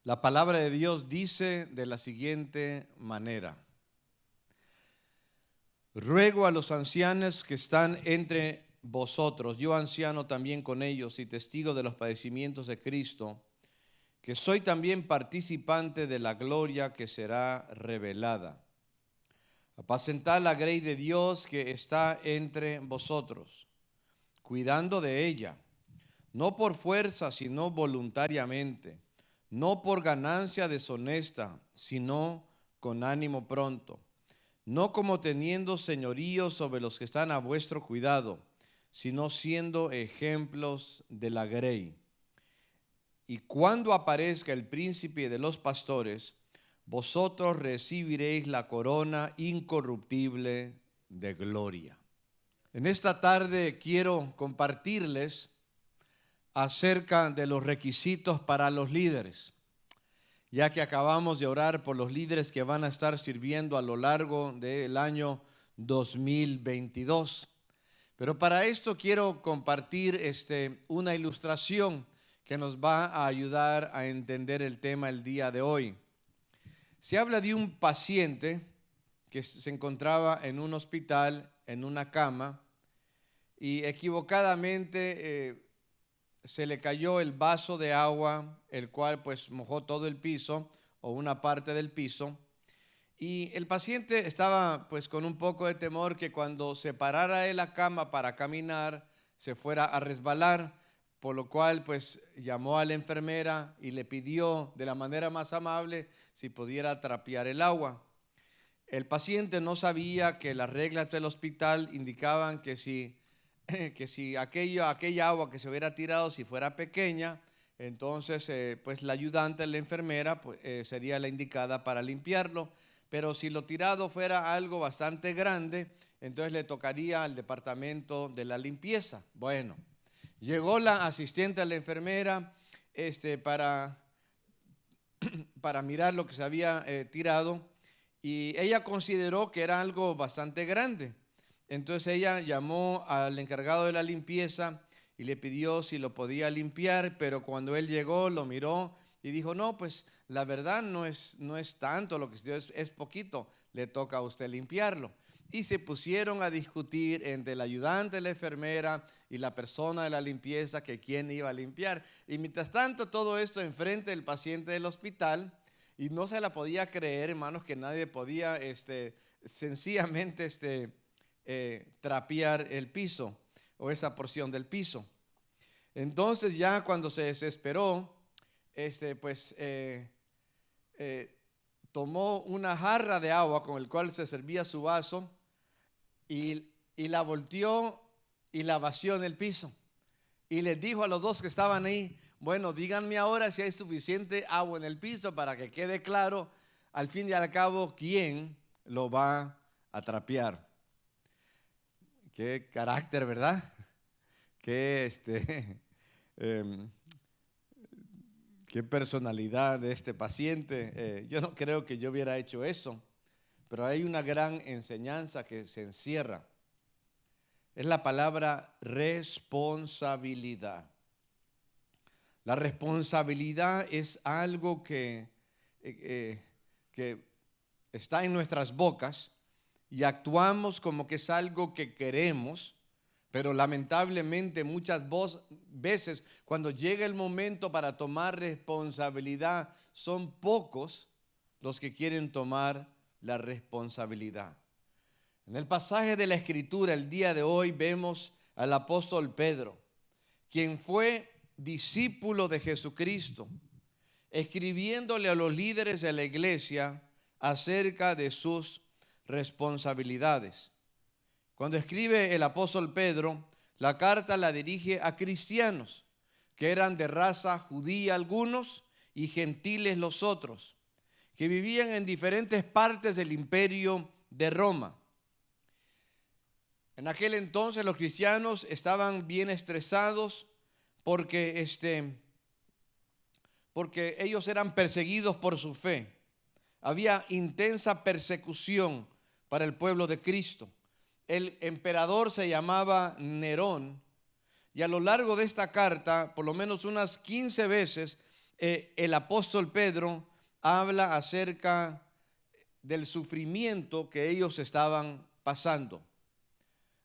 La palabra de Dios dice de la siguiente manera: ruego a los ancianos que están entre vosotros, yo anciano también con ellos y testigo de los padecimientos de Cristo, que soy también participante de la gloria que será revelada. Apacentad la grey de Dios que está entre vosotros, cuidando de ella, no por fuerza, sino voluntariamente, no por ganancia deshonesta, sino con ánimo pronto, no como teniendo señorío sobre los que están a vuestro cuidado, sino siendo ejemplos de la grey. Y cuando aparezca el príncipe de los pastores, vosotros recibiréis la corona incorruptible de gloria. En esta tarde quiero compartirles acerca de los requisitos para los líderes, ya que acabamos de orar por los líderes que van a estar sirviendo a lo largo del año 2022. Pero para esto quiero compartir una ilustración que nos va a ayudar a entender el tema el día de hoy. Se habla de un paciente que se encontraba en un hospital, en una cama, y equivocadamente se le cayó el vaso de agua, el cual pues mojó todo el piso o una parte del piso. Y el paciente estaba pues con un poco de temor que cuando se parara de la cama para caminar se fuera a resbalar, por lo cual pues llamó a la enfermera y le pidió de la manera más amable si pudiera trapear el agua. El paciente no sabía que las reglas del hospital indicaban que si aquella agua que se hubiera tirado, si fuera pequeña, entonces pues la ayudante, la enfermera, pues, sería la indicada para limpiarlo. Pero si lo tirado fuera algo bastante grande, entonces le tocaría al departamento de la limpieza. Bueno, llegó la asistente a la enfermera para mirar lo que se había tirado, y ella consideró que era algo bastante grande. Entonces ella llamó al encargado de la limpieza y le pidió si lo podía limpiar, pero cuando él llegó lo miró y dijo: no, pues la verdad no es tanto lo que es poquito, le toca a usted limpiarlo. Y se pusieron a discutir entre el ayudante, la enfermera y la persona de la limpieza que quién iba a limpiar. Y mientras tanto todo esto enfrente del paciente del hospital, y no se la podía creer, hermanos, que nadie podía sencillamente trapear el piso o esa porción del piso. Entonces ya cuando se desesperó, tomó una jarra de agua con el cual se servía su vaso y la volteó y la vació en el piso. Y les dijo a los dos que estaban ahí: bueno, díganme ahora si hay suficiente agua en el piso para que quede claro al fin y al cabo quién lo va a trapear. Qué carácter, ¿verdad? Qué qué personalidad de este paciente. Yo no creo que yo hubiera hecho eso, pero hay una gran enseñanza que se encierra. Es la palabra responsabilidad. La responsabilidad es algo que está en nuestras bocas y actuamos como que es algo que queremos, pero lamentablemente muchas veces cuando llega el momento para tomar responsabilidad, son pocos los que quieren tomar la responsabilidad. En el pasaje de la Escritura el día de hoy vemos al apóstol Pedro, quien fue discípulo de Jesucristo, escribiéndole a los líderes de la iglesia acerca de sus responsabilidades. Cuando escribe el apóstol Pedro, la carta la dirige a cristianos que eran de raza judía algunos y gentiles los otros, que vivían en diferentes partes del imperio de Roma. En aquel entonces los cristianos estaban bien estresados porque ellos eran perseguidos por su fe. Había intensa persecución para el pueblo de Cristo. El emperador se llamaba Nerón, y a lo largo de esta carta, por lo menos unas 15 veces, el apóstol Pedro habla acerca del sufrimiento que ellos estaban pasando.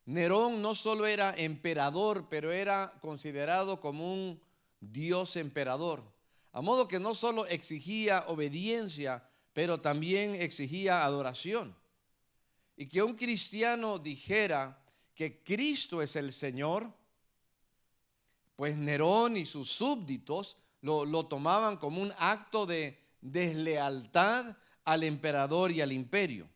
Nerón no solo era emperador, pero era considerado como un dios emperador. A modo que no solo exigía obediencia, pero también exigía adoración. Y que un cristiano dijera que Cristo es el Señor, pues Nerón y sus súbditos lo tomaban como un acto de deslealtad al emperador y al imperio.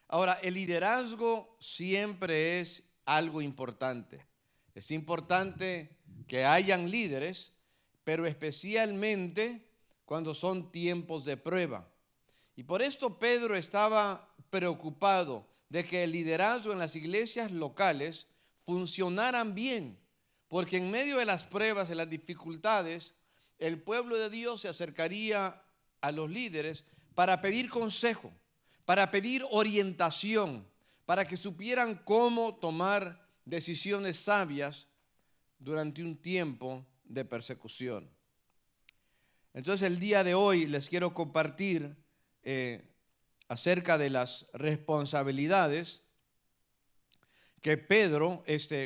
Ahora, el liderazgo siempre es algo importante. Es importante que hayan líderes, pero especialmente cuando son tiempos de prueba. Y por esto Pedro estaba preocupado de que el liderazgo en las iglesias locales funcionaran bien, porque en medio de las pruebas, de las dificultades, el pueblo de Dios se acercaría a los líderes para pedir consejo, para pedir orientación, para que supieran cómo tomar decisiones sabias durante un tiempo de persecución. Entonces el día de hoy les quiero compartir acerca de las responsabilidades que Pedro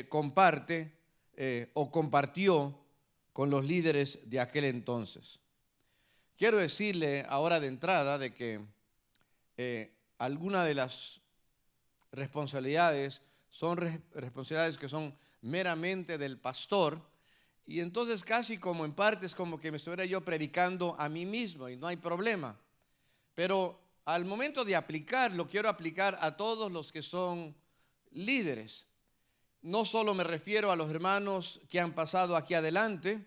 comparte o compartió con los líderes de aquel entonces. Quiero decirle ahora de entrada de que algunas de las responsabilidades son responsabilidades que son meramente del pastor, y entonces casi como en parte es como que me estuviera yo predicando a mí mismo y no hay problema. Pero al momento de aplicarlo, quiero aplicar a todos los que son líderes. No solo me refiero a los hermanos que han pasado aquí adelante,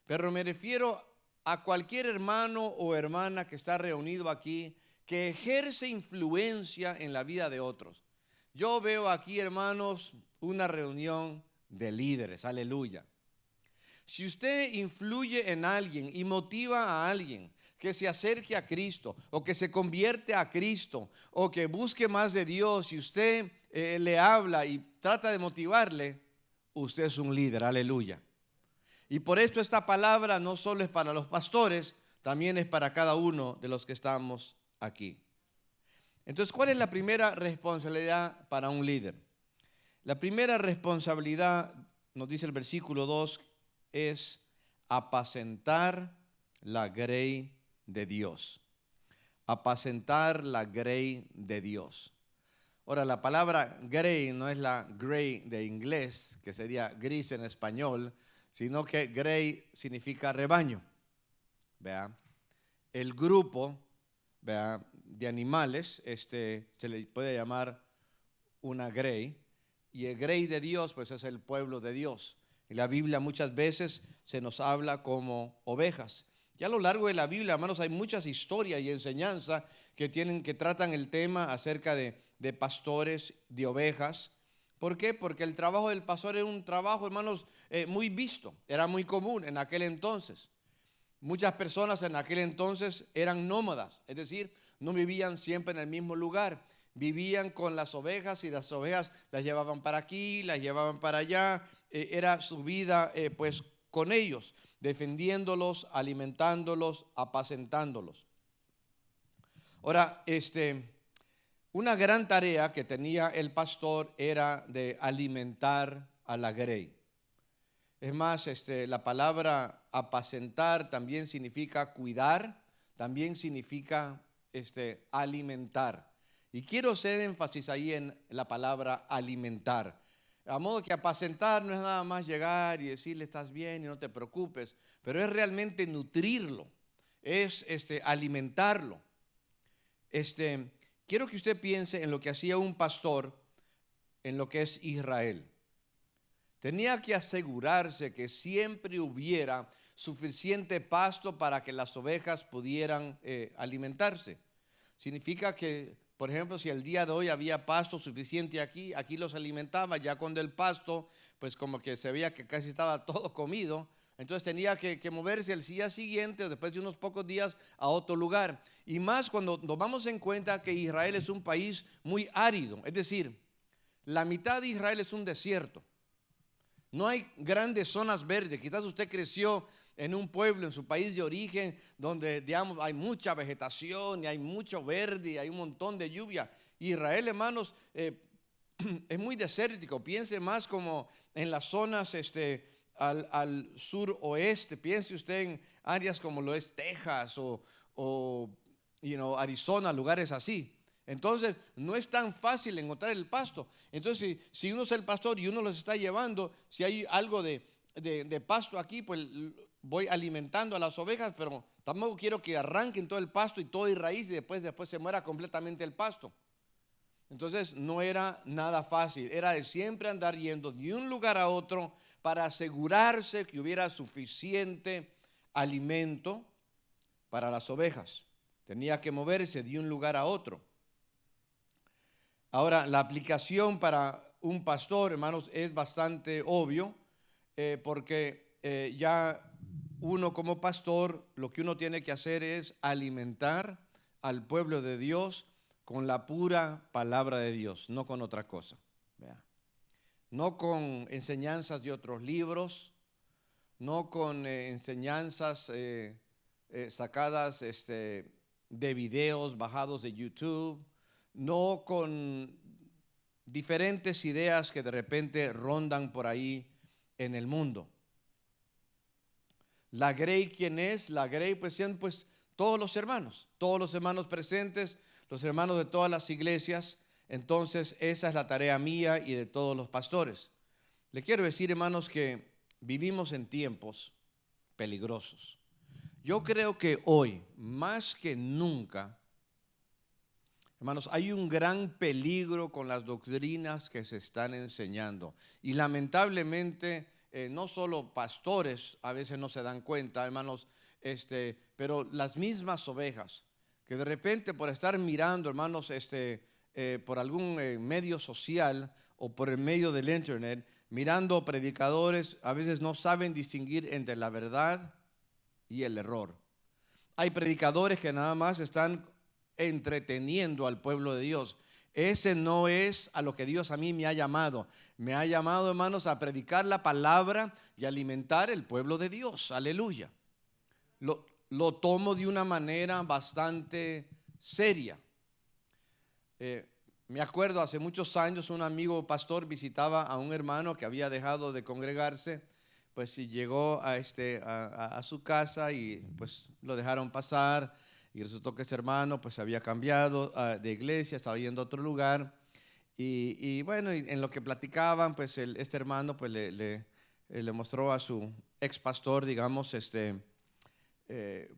pero me refiero a cualquier hermano o hermana que está reunido aquí, que ejerce influencia en la vida de otros. Yo veo aquí, hermanos, una reunión de líderes, aleluya. Si usted influye en alguien y motiva a alguien que se acerque a Cristo o que se convierte a Cristo o que busque más de Dios, y usted le habla y trata de motivarle, usted es un líder, aleluya. Y por esto esta palabra no solo es para los pastores, también es para cada uno de los que estamos aquí. Entonces, ¿cuál es la primera responsabilidad para un líder? La primera responsabilidad, nos dice el versículo 2, es apacentar la grey de Dios. Apacentar la grey de Dios. Ahora, la palabra grey no es la grey de inglés, que sería gris en español, sino que grey significa rebaño. Vea, el grupo, vea, de animales, se le puede llamar una grey, y el grey de Dios, pues es el pueblo de Dios. En la Biblia muchas veces se nos habla como ovejas. Y a lo largo de la Biblia, hermanos, hay muchas historias y enseñanzas que tratan el tema acerca de pastores, de ovejas. ¿Por qué? Porque el trabajo del pastor era un trabajo, hermanos, muy visto, era muy común en aquel entonces. Muchas personas en aquel entonces eran nómadas, es decir, no vivían siempre en el mismo lugar. Vivían con las ovejas y las ovejas las llevaban para aquí, las llevaban para allá. Era su vida pues con ellos, defendiéndolos, alimentándolos, apacentándolos. Ahora, una gran tarea que tenía el pastor era de alimentar a la grey. Es más, la palabra apacentar también significa cuidar, también significa alimentar. Y quiero hacer énfasis ahí en la palabra alimentar. A modo que apacentar no es nada más llegar y decirle estás bien y no te preocupes, pero es realmente nutrirlo, es alimentarlo. Quiero que usted piense en lo que hacía un pastor en lo que es Israel. Tenía que asegurarse que siempre hubiera suficiente pasto para que las ovejas pudieran alimentarse. Significa que, por ejemplo, si el día de hoy había pasto suficiente aquí los alimentaba. Ya cuando el pasto, pues como que se veía que casi estaba todo comido, entonces tenía que moverse el día siguiente o después de unos pocos días a otro lugar. Y más cuando tomamos en cuenta que Israel es un país muy árido, es decir, la mitad de Israel es un desierto. No hay grandes zonas verdes. Quizás usted creció en un pueblo, en su país de origen, donde, digamos, hay mucha vegetación y hay mucho verde y hay un montón de lluvia. Israel, hermanos, es muy desértico. Piense más como en las zonas al suroeste. Piense usted en áreas como lo es Texas o Arizona, lugares así. Entonces no es tan fácil encontrar el pasto. Entonces si uno es el pastor y uno los está llevando, si hay algo de pasto aquí, pues voy alimentando a las ovejas, pero tampoco quiero que arranquen todo el pasto y todo y raíz y después se muera completamente el pasto. Entonces no era nada fácil, era de siempre andar yendo de un lugar a otro para asegurarse que hubiera suficiente alimento para las ovejas. Tenía que moverse de un lugar a otro. Ahora, la aplicación para un pastor, hermanos, es bastante obvio, porque ya uno como pastor, lo que uno tiene que hacer es alimentar al pueblo de Dios con la pura palabra de Dios, no con otra cosa. ¿Vea? No con enseñanzas de otros libros, no con enseñanzas sacadas de videos bajados de YouTube, no con diferentes ideas que de repente rondan por ahí en el mundo. La Grey, ¿quién es? La Grey, pues todos los hermanos presentes, los hermanos de todas las iglesias. Entonces esa es la tarea mía y de todos los pastores. Le quiero decir, hermanos, que vivimos en tiempos peligrosos. Yo creo que hoy, más que nunca, hermanos, hay un gran peligro con las doctrinas que se están enseñando. Y lamentablemente, no solo pastores a veces no se dan cuenta, hermanos, pero las mismas ovejas, que de repente por estar mirando, hermanos, por algún medio social o por el medio del internet, mirando predicadores, a veces no saben distinguir entre la verdad y el error. Hay predicadores que nada más están entreteniendo al pueblo de Dios. Ese no es a lo que Dios a mí me ha llamado. Me ha llamado, hermanos, a predicar la palabra y alimentar el pueblo de Dios. Aleluya. Lo tomo de una manera bastante seria. Me acuerdo hace muchos años un amigo pastor visitaba a un hermano que había dejado de congregarse, pues y llegó a su casa y pues lo dejaron pasar. Y resultó que ese hermano pues había cambiado de iglesia, estaba yendo a otro lugar. Y bueno, en lo que platicaban, pues este hermano pues le mostró a su ex pastor, digamos,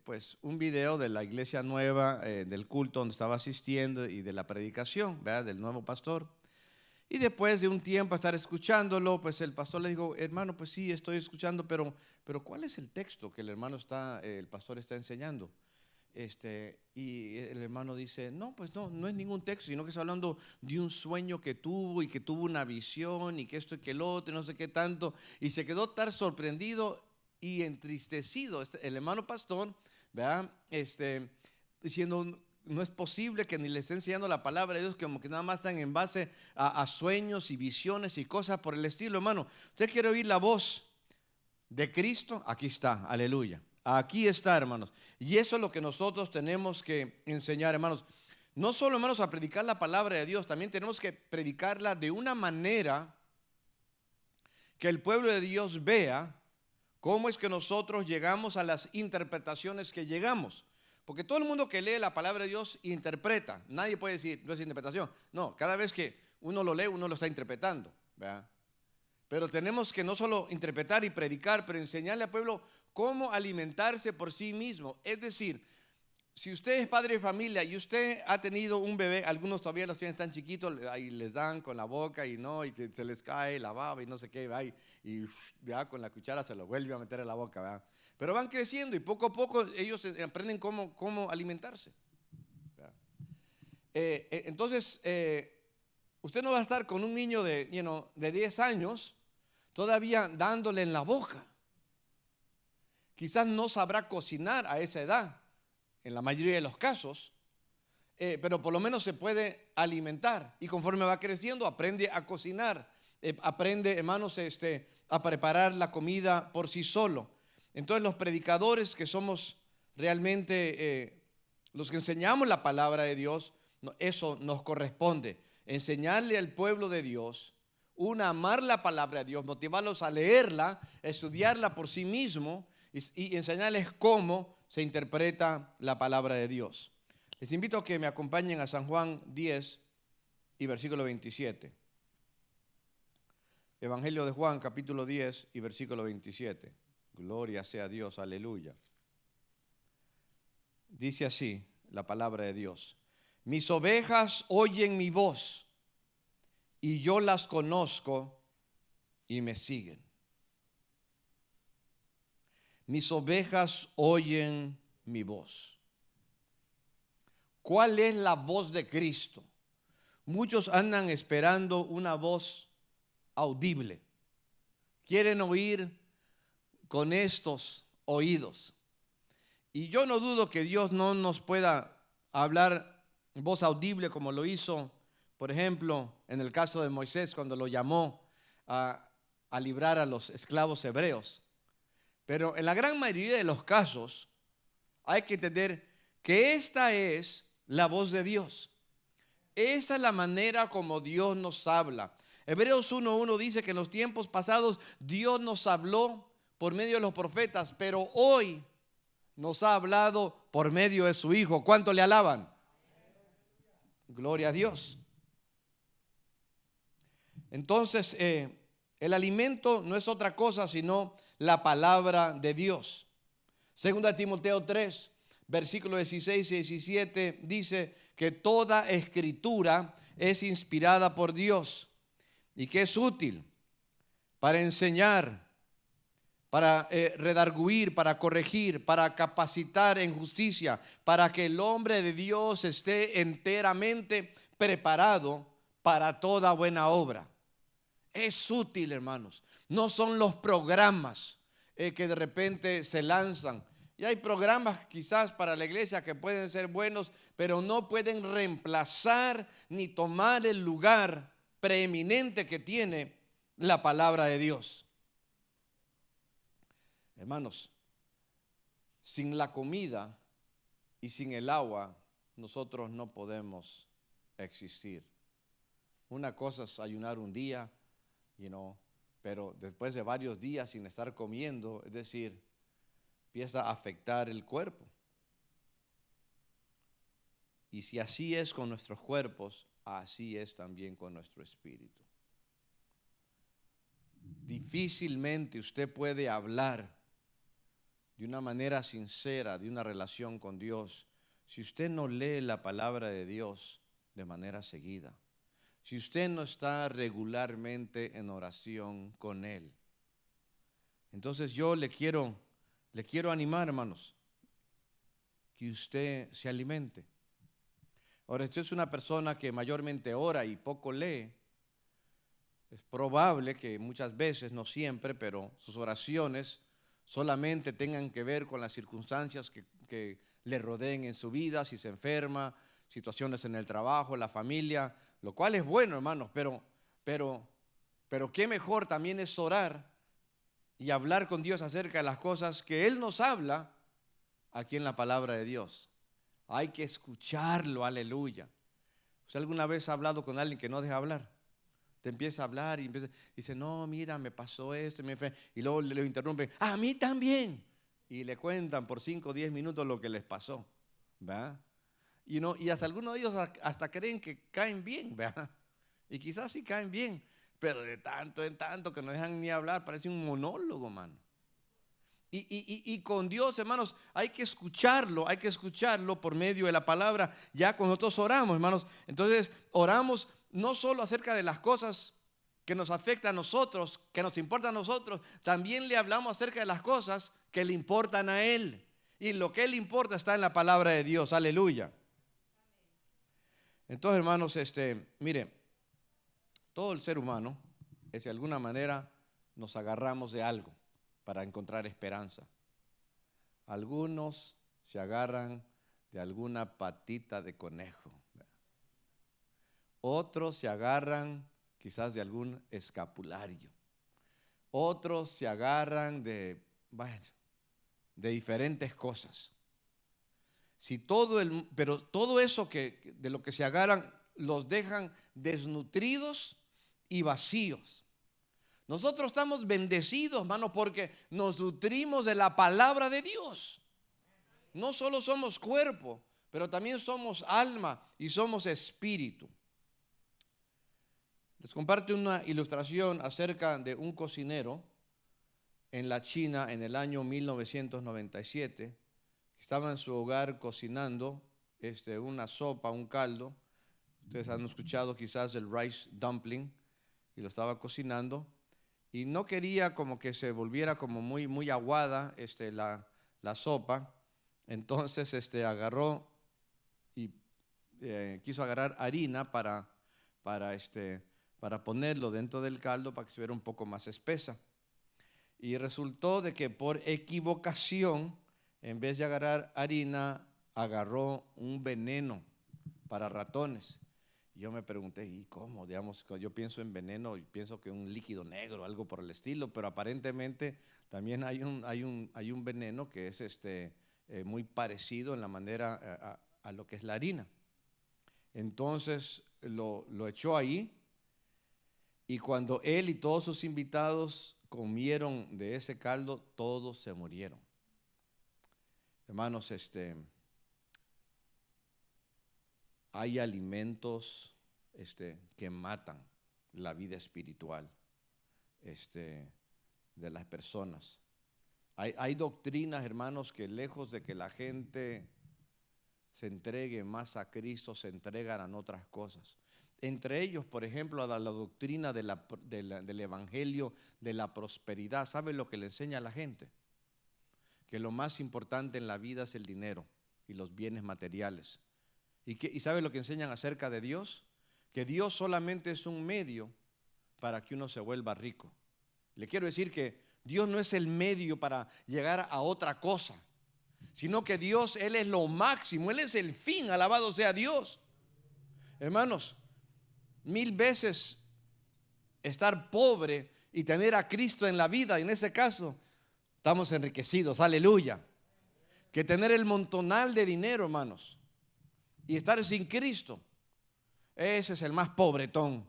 pues un video de la iglesia nueva, del culto donde estaba asistiendo y de la predicación, ¿verdad? Del nuevo pastor. Y después de un tiempo estar escuchándolo, pues el pastor le dijo, hermano, pues sí, estoy escuchando, pero ¿cuál es el texto que el pastor está enseñando? Y el hermano dice, no, pues no es ningún texto, sino que está hablando de un sueño que tuvo y que tuvo una visión y que esto y que el otro y no sé qué tanto, y se quedó tan sorprendido y entristecido el hermano pastor, ¿verdad? Diciendo, no es posible que ni le esté enseñando la palabra de Dios, como que nada más están en base a sueños y visiones y cosas por el estilo. Hermano, usted quiere oír la voz de Cristo, aquí está, aleluya. Aquí está, hermanos. Y eso es lo que nosotros tenemos que enseñar, hermanos. No solo, hermanos, a predicar la palabra de Dios, también tenemos que predicarla de una manera que el pueblo de Dios vea cómo es que nosotros llegamos a las interpretaciones que llegamos. Porque todo el mundo que lee la palabra de Dios interpreta. Nadie puede decir, no es interpretación. No, cada vez que uno lo lee, uno lo está interpretando, ¿verdad? Pero tenemos que no solo interpretar y predicar, pero enseñarle al pueblo cómo alimentarse por sí mismo. Es decir, si usted es padre de familia y usted ha tenido un bebé, algunos todavía los tienen tan chiquitos, ahí les dan con la boca y que se les cae la baba y no sé qué, ¿verdad? Y ya con la cuchara se lo vuelve a meter en la boca, ¿verdad? Pero van creciendo y poco a poco ellos aprenden cómo alimentarse, ¿verdad? Entonces, usted no va a estar con un niño de 10 años todavía dándole en la boca. Quizás no sabrá cocinar a esa edad, en la mayoría de los casos, pero por lo menos se puede alimentar. Y conforme va creciendo, aprende a cocinar, aprende, hermanos, a preparar la comida por sí solo. Entonces los predicadores que somos realmente los que enseñamos la palabra de Dios, eso nos corresponde, enseñarle al pueblo de Dios, amar la palabra de Dios, motivarlos a leerla, estudiarla por sí mismo y enseñarles cómo se interpreta la palabra de Dios. Les invito a que me acompañen a San Juan 10 y versículo 27. Evangelio de Juan, capítulo 10 y versículo 27. Gloria sea a Dios, aleluya. Dice así la palabra de Dios: mis ovejas oyen mi voz, y yo las conozco y me siguen. Mis ovejas oyen mi voz. ¿Cuál es la voz de Cristo? Muchos andan esperando una voz audible. Quieren oír con estos oídos. Y yo no dudo que Dios no nos pueda hablar en voz audible como lo hizo, por ejemplo, en el caso de Moisés cuando lo llamó a librar a los esclavos hebreos. Pero en la gran mayoría de los casos hay que entender que esta es la voz de Dios. Esa es la manera como Dios nos habla. Hebreos 1:1 dice que en los tiempos pasados Dios nos habló por medio de los profetas, pero hoy nos ha hablado por medio de su Hijo. ¿Cuánto le alaban? Gloria a Dios. Entonces, el alimento no es otra cosa sino la palabra de Dios. Segunda Timoteo 3, versículos 16 y 17 dice que toda escritura es inspirada por Dios y que es útil para enseñar, para redarguir, para corregir, para capacitar en justicia, para que el hombre de Dios esté enteramente preparado para toda buena obra. Es útil, hermanos. No son los programas que de repente se lanzan. Y hay programas quizás para la iglesia que pueden ser buenos, pero no pueden reemplazar ni tomar el lugar preeminente que tiene la palabra de Dios. Hermanos, sin la comida y sin el agua, nosotros no podemos existir. Una cosa es ayunar un día, pero después de varios días sin estar comiendo, es decir, empieza a afectar el cuerpo. Y si así es con nuestros cuerpos, así es también con nuestro espíritu. Difícilmente usted puede hablar de una manera sincera de una relación con Dios si usted no lee la palabra de Dios de manera seguida. Si usted no está regularmente en oración con Él. Entonces yo le quiero animar, hermanos, que usted se alimente. Ahora, si usted es una persona que mayormente ora y poco lee, es probable que muchas veces, no siempre, pero sus oraciones solamente tengan que ver con las circunstancias que le rodeen en su vida, si se enferma, situaciones en el trabajo, la familia, lo cual es bueno, hermanos, pero qué mejor también es orar y hablar con Dios acerca de las cosas que Él nos habla aquí en la palabra de Dios. Hay que escucharlo, aleluya. ¿Usted alguna vez ha hablado con alguien que no deja hablar? Te empieza a hablar y dice, no, mira, me pasó esto, y luego le interrumpe, a mí también. Y le cuentan por 5 o 10 minutos lo que les pasó, ¿verdad? Y hasta algunos de ellos hasta creen que caen bien, ¿verdad? Y quizás sí caen bien, pero de tanto en tanto que no dejan ni hablar, parece un monólogo, mano. Y con Dios, hermanos, hay que escucharlo por medio de la palabra. Ya cuando nosotros oramos, hermanos, entonces oramos no solo acerca de las cosas que nos afectan a nosotros, que nos importan a nosotros, también le hablamos acerca de las cosas que le importan a Él. Y lo que Él importa está en la palabra de Dios, aleluya. Entonces, hermanos, mire, todo el ser humano, de alguna manera, nos agarramos de algo para encontrar esperanza. Algunos se agarran de alguna patita de conejo. Otros se agarran quizás de algún escapulario. Otros se agarran de, de diferentes cosas. Pero todo eso de lo que se agarran los dejan desnutridos y vacíos. Nosotros estamos bendecidos, hermano, porque nos nutrimos de la palabra de Dios. No solo somos cuerpo, pero también somos alma y somos espíritu. Les comparto una ilustración acerca de un cocinero en la China en el año 1997. Estaba en su hogar cocinando una sopa, un caldo. Ustedes han escuchado quizás el rice dumpling, y lo estaba cocinando. Y no quería como que se volviera como muy, muy aguada la sopa. Entonces agarró y quiso agarrar harina para ponerlo dentro del caldo para que estuviera un poco más espesa. Y resultó de que por equivocación, en vez de agarrar harina, agarró un veneno para ratones. Y yo me pregunté, ¿y cómo? Digamos, yo pienso en veneno y pienso que un líquido negro, algo por el estilo, pero aparentemente también hay un veneno que es muy parecido en la manera a lo que es la harina. Entonces lo echó ahí, y cuando él y todos sus invitados comieron de ese caldo, todos se murieron. Hermanos, hay alimentos que matan la vida espiritual de las personas. Hay doctrinas, hermanos, que lejos de que la gente se entregue más a Cristo, se entregan a otras cosas. Entre ellos, por ejemplo, la doctrina del evangelio de la prosperidad. ¿Sabe lo que le enseña a la gente? Que lo más importante en la vida es el dinero y los bienes materiales. ¿Y sabe lo que enseñan acerca de Dios? Que Dios solamente es un medio para que uno se vuelva rico. Le quiero decir que Dios no es el medio para llegar a otra cosa, sino que Dios, Él es lo máximo, Él es el fin, alabado sea Dios. Hermanos, 1000 veces estar pobre y tener a Cristo en la vida, en ese caso, estamos enriquecidos, aleluya. Que tener el montonal de dinero, hermanos, y estar sin Cristo, ese es el más pobretón.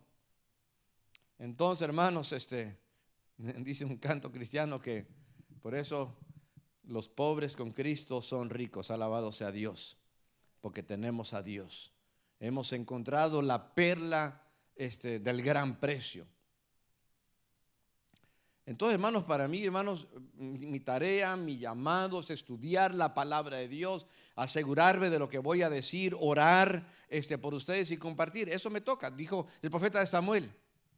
Entonces, hermanos, dice un canto cristiano que por eso los pobres con Cristo son ricos, alabado sea Dios, porque tenemos a Dios. Hemos encontrado la perla del gran precio. Entonces, hermanos, para mí, hermanos, mi tarea, mi llamado es estudiar la palabra de Dios, asegurarme de lo que voy a decir, orar por ustedes y compartir. Eso me toca, dijo el profeta de Samuel.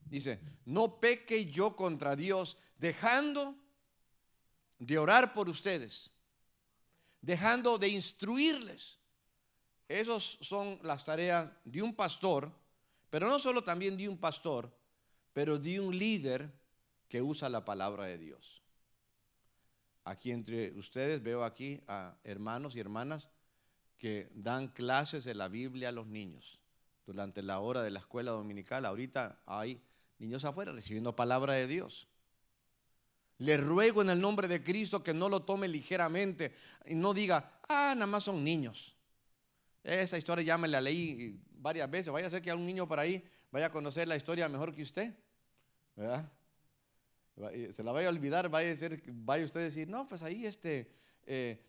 Dice, no peque yo contra Dios, dejando de orar por ustedes, dejando de instruirles. Esas son las tareas de un pastor, pero no solo también de un pastor, pero de un líder que usa la palabra de Dios. Aquí entre ustedes veo aquí a hermanos y hermanas que dan clases de la Biblia a los niños durante la hora de la escuela dominical. Ahorita hay niños afuera recibiendo palabra de Dios. Les ruego en el nombre de Cristo que no lo tome ligeramente y no diga, nada más son niños. Esa historia ya me la leí varias veces. Vaya a ser que algún niño por ahí vaya a conocer la historia mejor que usted, ¿verdad? Se la vaya a olvidar, vaya usted a decir, no, pues ahí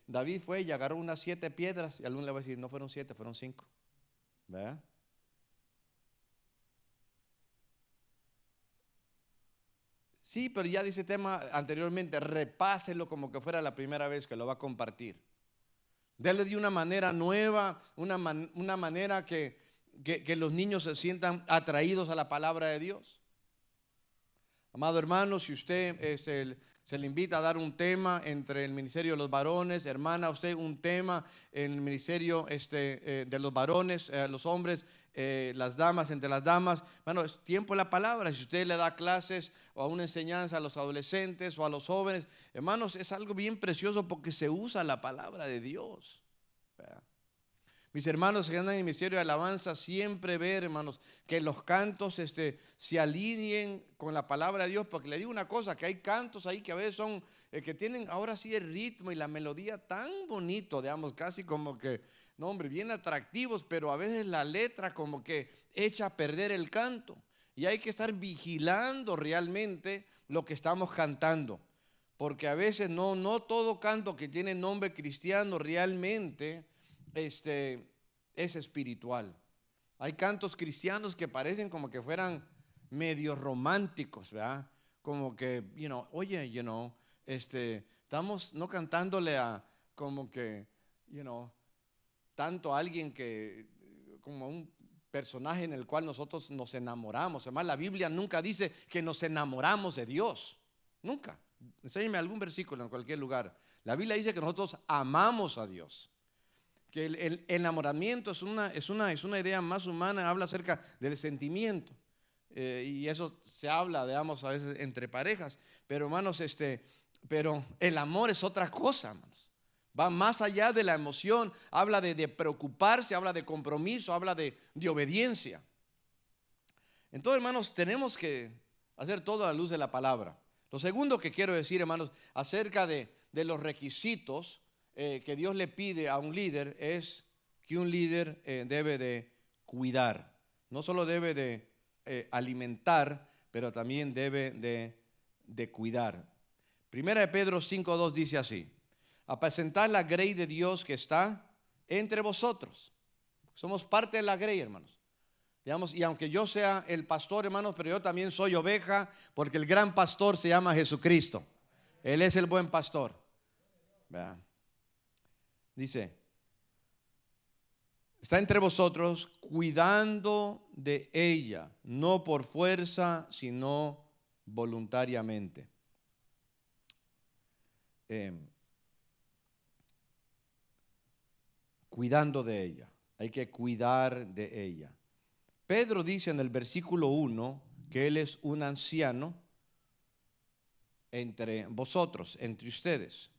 David fue y agarró unas 7 piedras, y alguno le va a decir, no fueron 7, fueron 5, ¿verdad? Sí, pero ya dice tema anteriormente, repáselo como que fuera la primera vez que lo va a compartir. Dele de una manera nueva, una manera que los niños se sientan atraídos a la palabra de Dios. Amado hermano, si usted se le invita a dar un tema entre el ministerio de los varones, hermana, usted un tema en el ministerio de los varones, los hombres, las damas, entre las damas, bueno, es tiempo de la palabra. Si usted le da clases o una enseñanza a los adolescentes o a los jóvenes, hermanos, es algo bien precioso porque se usa la palabra de Dios, ¿verdad? Mis hermanos que andan en el ministerio de alabanza, siempre ver, hermanos, que los cantos se alineen con la palabra de Dios, porque le digo una cosa, que hay cantos ahí que a veces son, que tienen ahora sí el ritmo y la melodía tan bonito, digamos, casi como que, no hombre, bien atractivos, pero a veces la letra como que echa a perder el canto. Y hay que estar vigilando realmente lo que estamos cantando, porque a veces no todo canto que tiene nombre cristiano realmente es espiritual. Hay cantos cristianos que parecen como que fueran medio románticos, ¿verdad? Como que, oye, estamos no cantándole a como que, tanto a alguien que, como un personaje en el cual nosotros nos enamoramos. Además, la Biblia nunca dice que nos enamoramos de Dios. Nunca. Enséñeme algún versículo en cualquier lugar. La Biblia dice que nosotros amamos a Dios. Que el enamoramiento es una idea más humana, habla acerca del sentimiento. Y eso se habla, digamos, a veces entre parejas. Pero, hermanos, pero el amor es otra cosa, hermanos. Va más allá de la emoción, habla de preocuparse, habla de compromiso, habla de obediencia. Entonces, hermanos, tenemos que hacer todo a la luz de la palabra. Lo segundo que quiero decir, hermanos, acerca de los requisitos que Dios le pide a un líder es que un líder debe de cuidar. No solo debe de alimentar, pero también debe de cuidar. Primera de Pedro 5:2 dice así: apacentad la grey de Dios que está entre vosotros. Somos parte de la grey, hermanos. Digamos, y aunque yo sea el pastor, hermanos, pero yo también soy oveja, porque el gran pastor se llama Jesucristo. Él es el buen pastor. ¿Verdad? Dice, está entre vosotros cuidando de ella, no por fuerza, sino voluntariamente. Cuidando de ella. Hay que cuidar de ella. Pedro dice en el versículo 1 que él es un anciano entre vosotros, entre ustedes.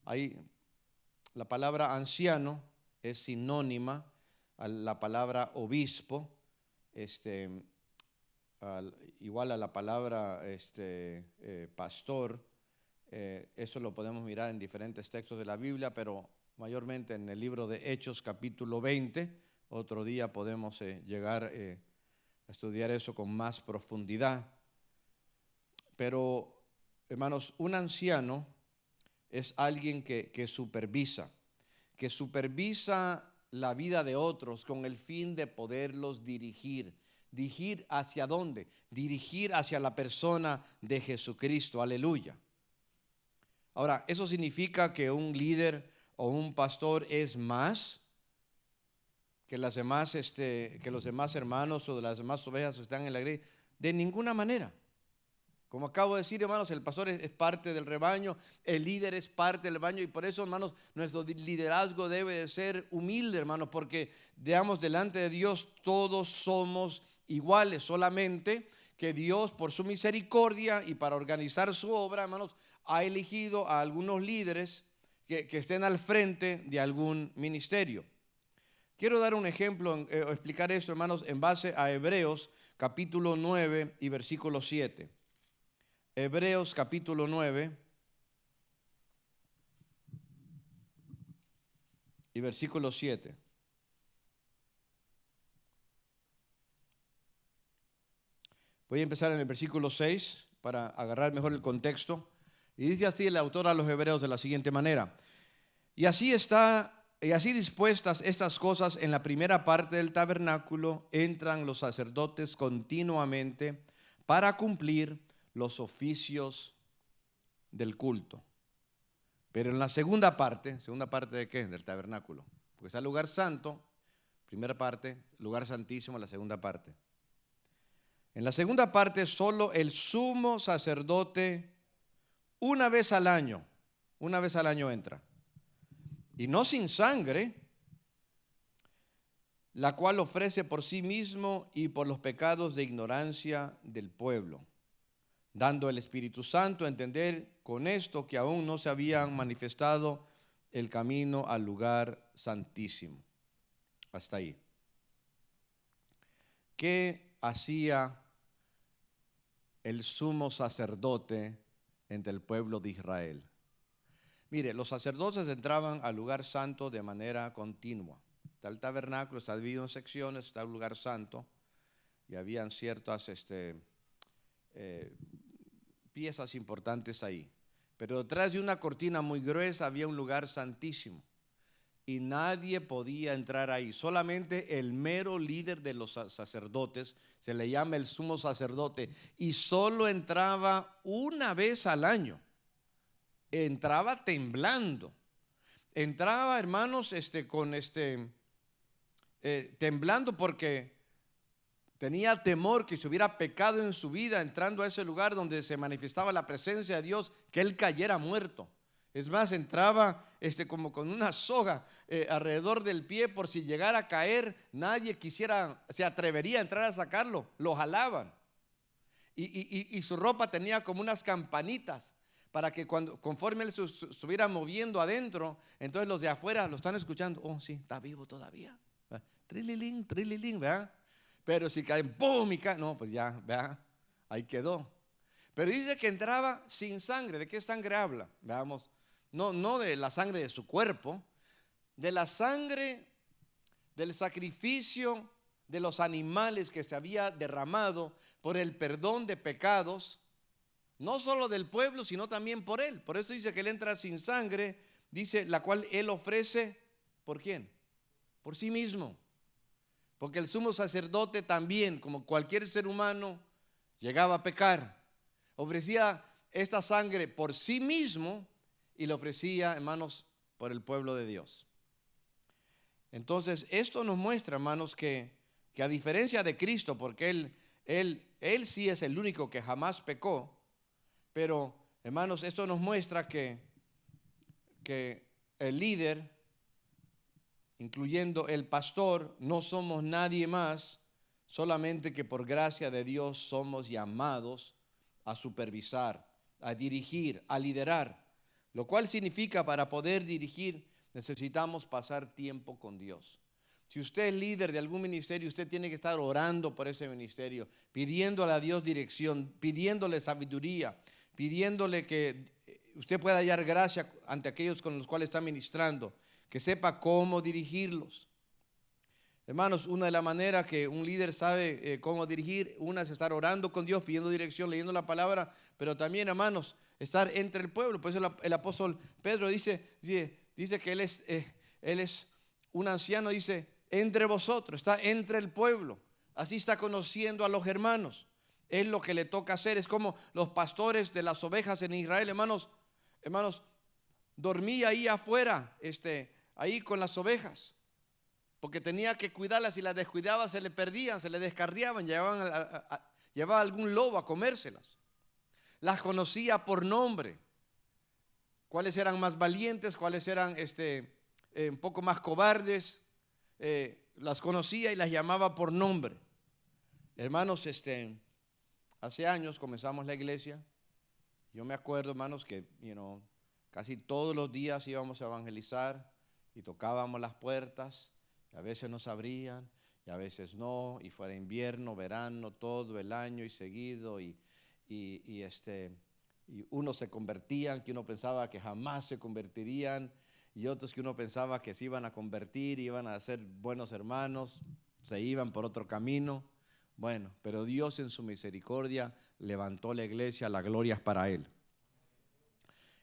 Ahí la palabra anciano es sinónima a la palabra obispo, igual a la palabra pastor. Eso lo podemos mirar en diferentes textos de la Biblia, pero mayormente en el libro de Hechos capítulo 20. Otro día podemos llegar a estudiar eso con más profundidad. Pero, hermanos, un anciano es alguien que supervisa la vida de otros con el fin de poderlos dirigir. ¿Dirigir hacia dónde? Dirigir hacia la persona de Jesucristo. Aleluya. Ahora, ¿eso significa que un líder o un pastor es más que los demás hermanos o de las demás ovejas que están en la grey? De ninguna manera. Como acabo de decir, hermanos, el pastor es parte del rebaño, el líder es parte del rebaño, y por eso, hermanos, nuestro liderazgo debe de ser humilde, hermanos, porque digamos, delante de Dios todos somos iguales, solamente que Dios, por su misericordia y para organizar su obra, hermanos, ha elegido a algunos líderes que estén al frente de algún ministerio. Quiero dar un ejemplo, explicar esto, hermanos, en base a Hebreos capítulo 9 y versículo 7. Hebreos capítulo 9 y versículo 7. Voy a empezar en el versículo 6 para agarrar mejor el contexto. Y dice así el autor a los Hebreos de la siguiente manera: y así dispuestas estas cosas en la primera parte del tabernáculo, entran los sacerdotes continuamente para cumplir los oficios del culto. Pero en la segunda parte ¿de qué? Del tabernáculo. Porque está el lugar santo, primera parte, lugar santísimo, la segunda parte. En la segunda parte solo el sumo sacerdote una vez al año entra. Y no sin sangre, la cual ofrece por sí mismo y por los pecados de ignorancia del pueblo, dando el Espíritu Santo a entender con esto que aún no se habían manifestado el camino al lugar santísimo. Hasta ahí. ¿Qué hacía el sumo sacerdote entre el pueblo de Israel? Mire, los sacerdotes entraban al lugar santo de manera continua. Está el tabernáculo, está dividido en secciones, está el lugar santo, y habían ciertas piezas importantes ahí. Pero detrás de una cortina muy gruesa había un lugar santísimo, y nadie podía entrar ahí. Solamente el mero líder de los sacerdotes, se le llama el sumo sacerdote, y solo entraba una vez al año. Entraba temblando. Entraba, hermanos, temblando porque tenía temor que si hubiera pecado en su vida entrando a ese lugar donde se manifestaba la presencia de Dios, que él cayera muerto. Es más, entraba como con una soga alrededor del pie, por si llegara a caer, nadie se atrevería a entrar a sacarlo, lo jalaban. Y su ropa tenía como unas campanitas, para que conforme él se estuviera moviendo adentro, entonces los de afuera lo están escuchando. Oh, sí, está vivo todavía. Trililín, trililín, ¿verdad? Pero si caen, ¡pum! Y cae, no, pues ya, ¿verdad? Ahí quedó. Pero dice que entraba sin sangre. ¿De qué sangre habla? Veamos. No de la sangre de su cuerpo, de la sangre del sacrificio de los animales que se había derramado por el perdón de pecados, no solo del pueblo, sino también por él. Por eso dice que él entra sin sangre, dice, la cual él ofrece, ¿por quién? Por sí mismo. Porque el sumo sacerdote también, como cualquier ser humano, llegaba a pecar. Ofrecía esta sangre por sí mismo y la ofrecía, hermanos, por el pueblo de Dios. Entonces, esto nos muestra, hermanos, que a diferencia de Cristo, porque él sí es el único que jamás pecó, pero, hermanos, esto nos muestra que el líder, incluyendo el pastor, no somos nadie más, solamente que por gracia de Dios somos llamados a supervisar, a dirigir, a liderar, lo cual significa, para poder dirigir necesitamos pasar tiempo con Dios. Si usted es líder de algún ministerio, usted tiene que estar orando por ese ministerio, pidiéndole a Dios dirección, pidiéndole sabiduría, pidiéndole que usted pueda hallar gracia ante aquellos con los cuales está ministrando, que sepa cómo dirigirlos. Hermanos, una de las maneras que un líder sabe cómo dirigir, una es estar orando con Dios, pidiendo dirección, leyendo la palabra, pero también, hermanos, estar entre el pueblo. Por eso el apóstol Pedro dice que él es un anciano, dice, entre vosotros, está entre el pueblo. Así está conociendo a los hermanos. Es lo que le toca hacer. Es como los pastores de las ovejas en Israel, hermanos, dormía ahí afuera, ahí con las ovejas, porque tenía que cuidarlas. Si las descuidaba se le perdían, se le descarriaban, llevaba algún lobo a comérselas. Las conocía por nombre, cuáles eran más valientes, cuáles eran un poco más cobardes, las conocía y las llamaba por nombre. Hermanos, hace años comenzamos la iglesia. Yo me acuerdo, hermanos, que casi todos los días íbamos a evangelizar y tocábamos las puertas. A veces nos abrían y a veces no, y fuera invierno, verano, todo el año y seguido, y unos se convertían que uno pensaba que jamás se convertirían, y otros que uno pensaba que se iban a convertir, iban a ser buenos hermanos, se iban por otro camino. Bueno, pero Dios en su misericordia levantó la iglesia, la gloria es para Él.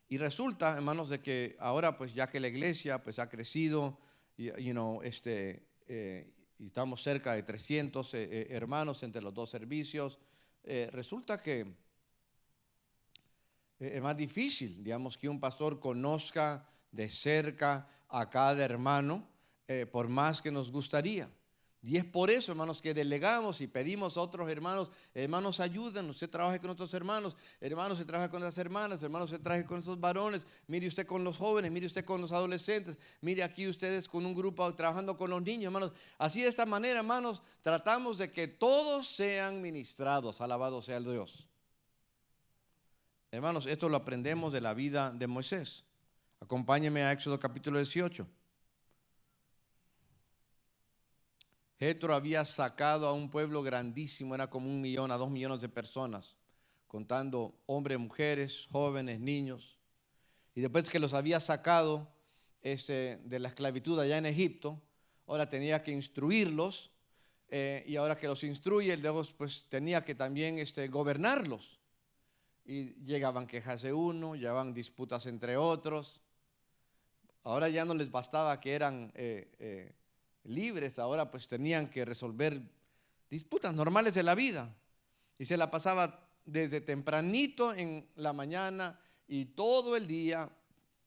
Y resulta, hermanos, de que ahora, pues ya que la iglesia pues ha crecido, y estamos cerca de 300 hermanos entre los dos servicios, resulta que es más difícil, digamos, que un pastor conozca de cerca a cada hermano, por más que nos gustaría. Y es por eso, hermanos, que delegamos y pedimos a otros hermanos, hermanos, ayúdenos, usted trabaje con otros hermanos, hermanos, se trabaja con las hermanas, hermanos, se trabaje con esos varones, mire usted con los jóvenes, mire usted con los adolescentes, mire aquí ustedes con un grupo trabajando con los niños, hermanos. Así de esta manera, hermanos, tratamos de que todos sean ministrados, alabado sea el Dios. Hermanos, esto lo aprendemos de la vida de Moisés. Acompáñenme a Éxodo capítulo 18. Jetro había sacado a un pueblo grandísimo, era como 1 millón a 2 millones de personas, contando hombres, mujeres, jóvenes, niños. Y después que los había sacado de la esclavitud allá en Egipto, ahora tenía que instruirlos, y ahora que los instruye, luego pues tenía que también gobernarlos. Y llegaban quejas de uno, llegaban disputas entre otros. Ahora ya no les bastaba que eran libres, ahora pues tenían que resolver disputas normales de la vida. Y se la pasaba desde tempranito en la mañana y todo el día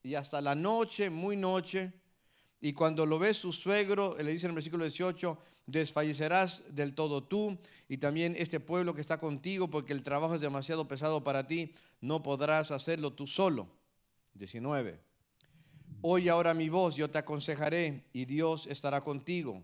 y hasta la noche, muy noche. Y cuando lo ve su suegro, le dice en el versículo 18, desfallecerás del todo tú y también este pueblo que está contigo, porque el trabajo es demasiado pesado para ti, no podrás hacerlo tú solo. 19. Oye ahora mi voz, yo te aconsejaré y Dios estará contigo.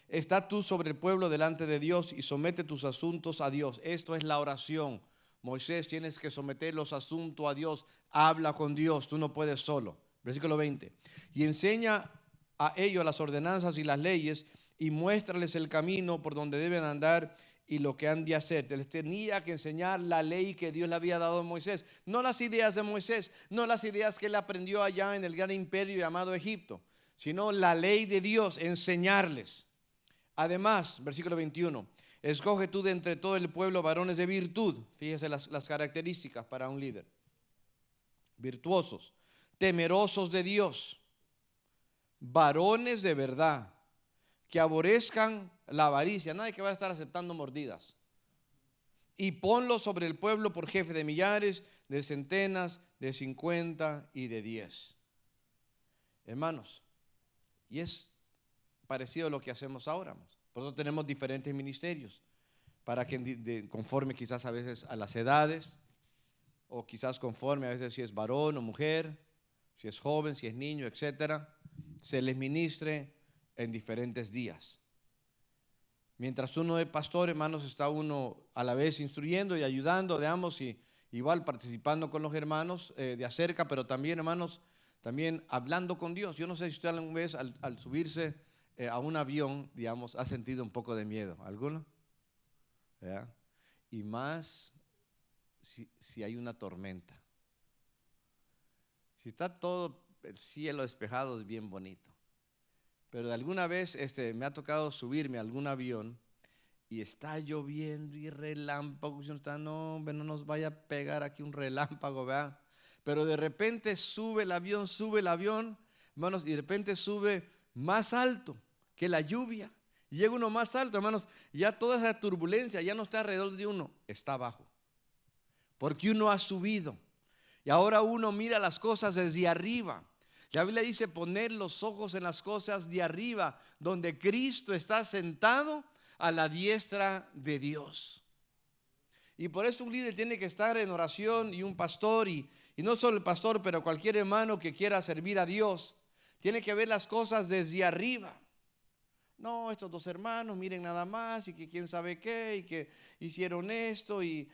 Está tú sobre el pueblo delante de Dios y somete tus asuntos a Dios. Esto es la oración. Moisés, tienes que someter los asuntos a Dios. Habla con Dios, tú no puedes solo. Versículo 20. Y enseña a ellos las ordenanzas y las leyes y muéstrales el camino por donde deben andar y lo que han de hacer. Les tenía que enseñar la ley que Dios le había dado a Moisés. No las ideas de Moisés, no las ideas que él aprendió allá en el gran imperio llamado Egipto, sino la ley de Dios, enseñarles. Además, versículo 21, escoge tú de entre todo el pueblo varones de virtud. Fíjese las características para un líder. Virtuosos, temerosos de Dios, varones de verdad, que aborrezcan la avaricia. Nadie que va a estar aceptando mordidas. Y ponlo sobre el pueblo por jefe de millares, de centenas, de 50 y de 10. Hermanos, y es parecido a lo que hacemos ahora. Por eso tenemos diferentes ministerios, para que conforme quizás a veces a las edades, o quizás conforme a veces si es varón o mujer, si es joven, si es niño, etcétera, se les ministre en diferentes días. Mientras uno es pastor, hermanos, está uno a la vez instruyendo y ayudando, digamos, y igual participando con los hermanos de acerca, pero también, hermanos, también hablando con Dios. Yo no sé si usted alguna vez al subirse a un avión, digamos, ha sentido un poco de miedo. ¿Alguno? ¿Verdad? Y más si hay una tormenta. Si está todo el cielo despejado, es bien bonito. Pero de alguna vez me ha tocado subirme a algún avión y está lloviendo y relámpago. Y uno está, no, hombre, no nos vaya a pegar aquí un relámpago, ¿verdad? Pero de repente sube el avión, hermanos, y de repente sube más alto que la lluvia. Y llega uno más alto, hermanos, ya toda esa turbulencia ya no está alrededor de uno, está abajo. Porque uno ha subido. Y ahora uno mira las cosas desde arriba. La Biblia dice poner los ojos en las cosas de arriba, donde Cristo está sentado a la diestra de Dios. Y por eso un líder tiene que estar en oración, y un pastor, y no solo el pastor, pero cualquier hermano que quiera servir a Dios, tiene que ver las cosas desde arriba. No, estos dos hermanos, miren nada más, y que quién sabe qué, y que hicieron esto, y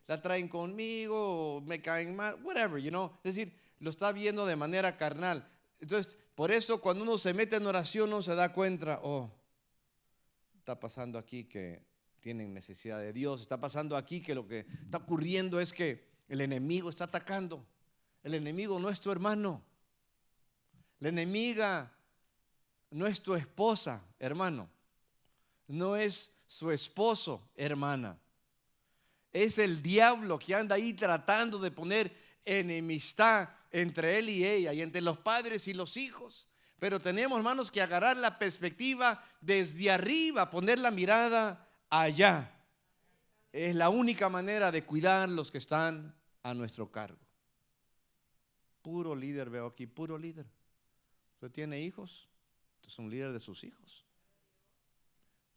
la traen conmigo, o me caen mal, whatever, Es decir, lo está viendo de manera carnal. Entonces, por eso cuando uno se mete en oración, uno se da cuenta, está pasando aquí que tienen necesidad de Dios, está pasando aquí que lo que está ocurriendo es que el enemigo está atacando. El enemigo no es tu hermano. La enemiga no es tu esposa, hermano. No es su esposo, hermana. Es el diablo que anda ahí tratando de poner enemistad entre él y ella, y entre los padres y los hijos. Pero tenemos, hermanos, que agarrar la perspectiva desde arriba, poner la mirada allá. Es la única manera de cuidar los que están a nuestro cargo. Puro líder veo aquí, puro líder. ¿Usted tiene hijos? Usted es un líder de sus hijos.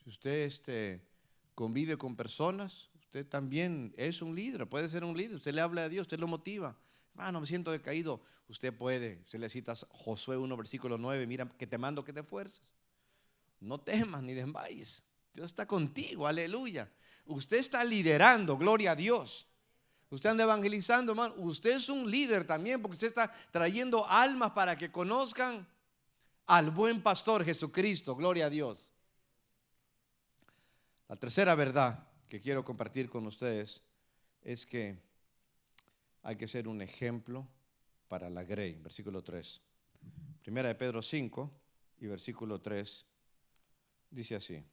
Si usted convive con personas, usted también es un líder, puede ser un líder. Usted le habla a Dios, usted lo motiva. No me siento decaído. Usted puede, se le cita Josué 1, versículo 9, mira que te mando que te esfuerces. No temas ni desmayes. Dios está contigo, aleluya. Usted está liderando, gloria a Dios. Usted anda evangelizando, hermano. Usted es un líder también, porque usted está trayendo almas para que conozcan al buen pastor Jesucristo, gloria a Dios. La tercera verdad que quiero compartir con ustedes es que hay que ser un ejemplo para la grey. Versículo 3. Primera de Pedro 5 y versículo 3 dice así.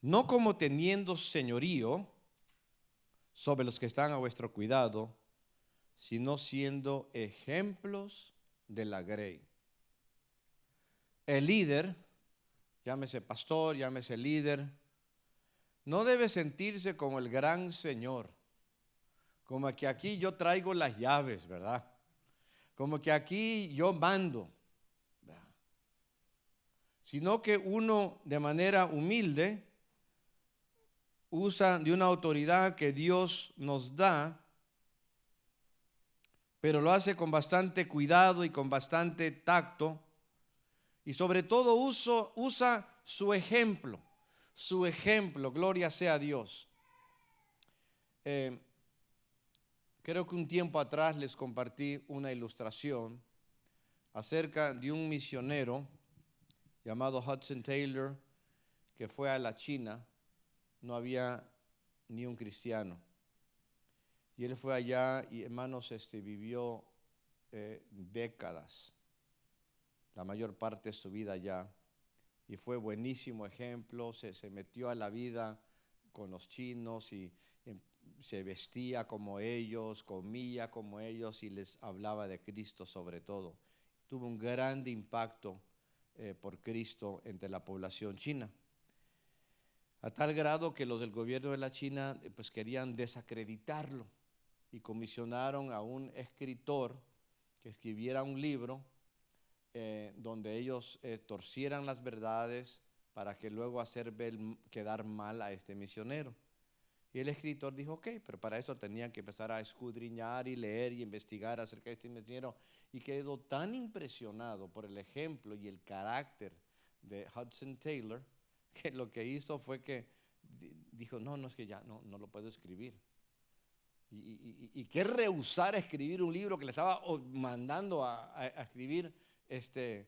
No como teniendo señorío sobre los que están a vuestro cuidado, sino siendo ejemplos de la grey. El líder, llámese pastor, llámese líder, no debe sentirse como el gran señor, como que aquí yo traigo las llaves, ¿verdad? Como que aquí yo mando, ¿verdad? Sino que uno de manera humilde usa de una autoridad que Dios nos da, pero lo hace con bastante cuidado y con bastante tacto, y sobre todo usa su ejemplo, gloria sea a Dios. Creo que un tiempo atrás les compartí una ilustración acerca de un misionero llamado Hudson Taylor que fue a la China. No había ni un cristiano. Y él fue allá y, hermanos, vivió décadas, la mayor parte de su vida allá. Y fue buenísimo ejemplo, se metió a la vida con los chinos y se vestía como ellos, comía como ellos y les hablaba de Cristo sobre todo. Tuvo un gran impacto por Cristo entre la población china. A tal grado que los del gobierno de la China pues querían desacreditarlo y comisionaron a un escritor que escribiera un libro donde ellos torcieran las verdades para que luego hacer quedar mal a este misionero. Y el escritor dijo, ok, pero para eso tenían que empezar a escudriñar y leer y investigar acerca de este misionero. Y quedó tan impresionado por el ejemplo y el carácter de Hudson Taylor que lo que hizo fue que dijo, no, es que ya no lo puedo escribir. Y que rehusar a escribir un libro que le estaba mandando a escribir el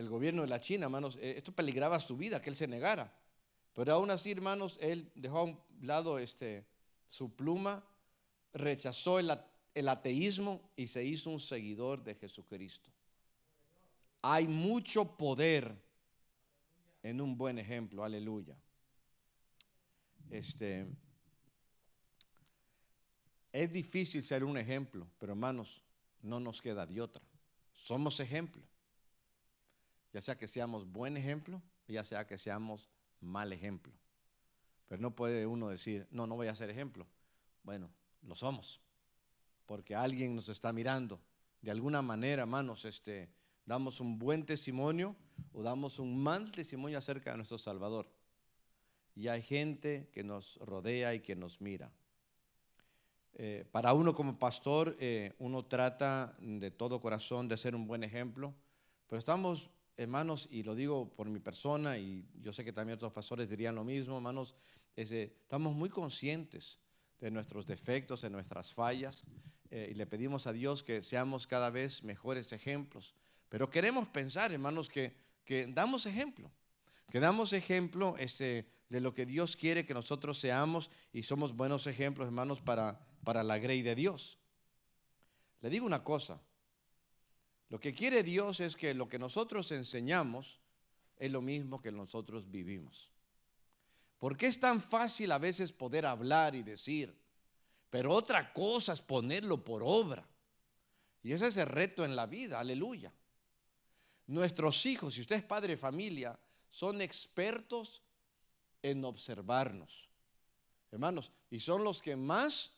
gobierno de la China, hermanos. Esto peligraba su vida, que él se negara. Pero aún así, hermanos, él dejó a un lado su pluma, rechazó el ateísmo y se hizo un seguidor de Jesucristo. Hay mucho poder en un buen ejemplo, aleluya. Es difícil ser un ejemplo, pero hermanos, no nos queda de otra. Somos ejemplo. Ya sea que seamos buen ejemplo, ya sea que seamos mal ejemplo. Pero no puede uno decir, no voy a ser ejemplo. Bueno, lo somos, porque alguien nos está mirando. De alguna manera, hermanos, damos un buen testimonio o damos un mal testimonio acerca de nuestro Salvador. Y hay gente que nos rodea y que nos mira. Para uno como pastor, uno trata de todo corazón de ser un buen ejemplo, pero estamos, hermanos, y lo digo por mi persona, y yo sé que también otros pastores dirían lo mismo, hermanos, estamos muy conscientes de nuestros defectos, de nuestras fallas, y le pedimos a Dios que seamos cada vez mejores ejemplos. Pero queremos pensar, hermanos, que damos ejemplo. Que damos ejemplo de lo que Dios quiere que nosotros seamos y somos buenos ejemplos, hermanos, para la grey de Dios. Le digo una cosa, lo que quiere Dios es que lo que nosotros enseñamos es lo mismo que nosotros vivimos. Porque es tan fácil a veces poder hablar y decir, pero otra cosa es ponerlo por obra. Y ese es el reto en la vida, aleluya. Nuestros hijos, si usted es padre de familia, son expertos en observarnos, hermanos, y son los que más